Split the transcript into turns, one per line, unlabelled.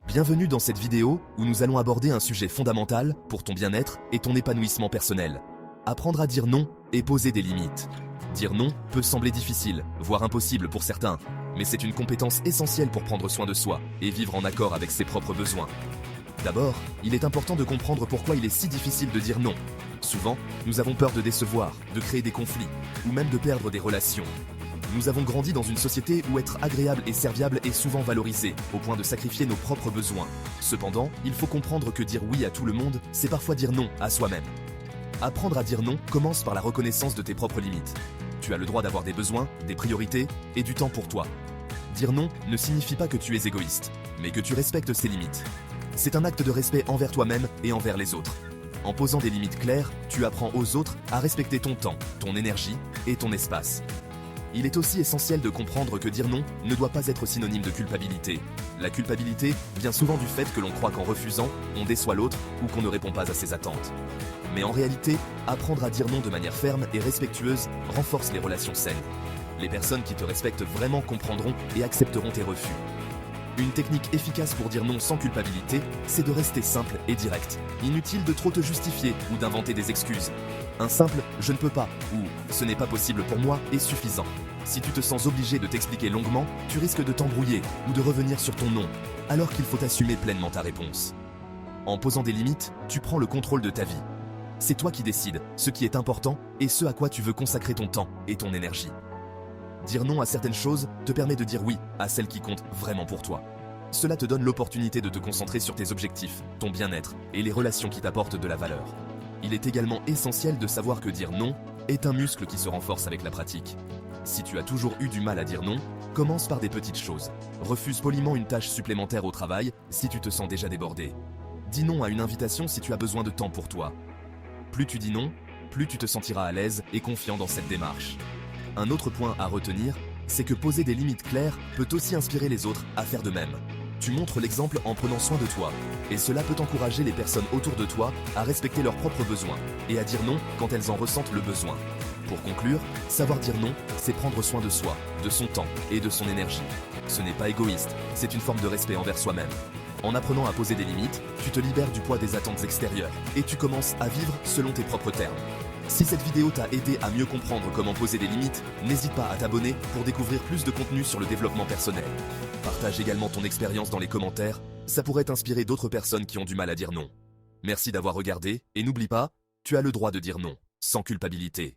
Bienvenue dans cette vidéo où nous allons aborder un sujet fondamental pour ton bien-être et ton épanouissement personnel. Apprendre à dire non et poser des limites. Dire non peut sembler difficile, voire impossible pour certains, mais c'est une compétence essentielle pour prendre soin de soi et vivre en accord avec ses propres besoins. D'abord, il est important de comprendre pourquoi il est si difficile de dire non. Souvent, nous avons peur de décevoir, de créer des conflits, ou même de perdre des relations. Nous avons grandi dans une société où être agréable et serviable est souvent valorisé, au point de sacrifier nos propres besoins. Cependant, il faut comprendre que dire oui à tout le monde, c'est parfois dire non à soi-même. Apprendre à dire non commence par la reconnaissance de tes propres limites. Tu as le droit d'avoir des besoins, des priorités et du temps pour toi. Dire non ne signifie pas que tu es égoïste, mais que tu respectes ses limites. C'est un acte de respect envers toi-même et envers les autres. En posant des limites claires, tu apprends aux autres à respecter ton temps, ton énergie et ton espace. Il est aussi essentiel de comprendre que dire non ne doit pas être synonyme de culpabilité. La culpabilité vient souvent du fait que l'on croit qu'en refusant, on déçoit l'autre ou qu'on ne répond pas à ses attentes. Mais en réalité, apprendre à dire non de manière ferme et respectueuse renforce les relations saines. Les personnes qui te respectent vraiment comprendront et accepteront tes refus. Une technique efficace pour dire non sans culpabilité, c'est de rester simple et direct. Inutile de trop te justifier ou d'inventer des excuses. Un simple « je ne peux pas » ou « ce n'est pas possible pour moi » est suffisant. Si tu te sens obligé de t'expliquer longuement, tu risques de t'embrouiller ou de revenir sur ton non, alors qu'il faut assumer pleinement ta réponse. En posant des limites, tu prends le contrôle de ta vie. C'est toi qui décides ce qui est important et ce à quoi tu veux consacrer ton temps et ton énergie. Dire non à certaines choses te permet de dire oui à celles qui comptent vraiment pour toi. Cela te donne l'opportunité de te concentrer sur tes objectifs, ton bien-être et les relations qui t'apportent de la valeur. Il est également essentiel de savoir que dire non est un muscle qui se renforce avec la pratique. Si tu as toujours eu du mal à dire non, commence par des petites choses. Refuse poliment une tâche supplémentaire au travail si tu te sens déjà débordé. Dis non à une invitation si tu as besoin de temps pour toi. Plus tu dis non, plus tu te sentiras à l'aise et confiant dans cette démarche. Un autre point à retenir, c'est que poser des limites claires peut aussi inspirer les autres à faire de même. Tu montres l'exemple en prenant soin de toi, et cela peut encourager les personnes autour de toi à respecter leurs propres besoins et à dire non quand elles en ressentent le besoin. Pour conclure, savoir dire non, c'est prendre soin de soi, de son temps et de son énergie. Ce n'est pas égoïste, c'est une forme de respect envers soi-même. En apprenant à poser des limites, tu te libères du poids des attentes extérieures et tu commences à vivre selon tes propres termes. Si cette vidéo t'a aidé à mieux comprendre comment poser des limites, n'hésite pas à t'abonner pour découvrir plus de contenu sur le développement personnel. Partage également ton expérience dans les commentaires, ça pourrait inspirer d'autres personnes qui ont du mal à dire non. Merci d'avoir regardé et n'oublie pas, tu as le droit de dire non, sans culpabilité.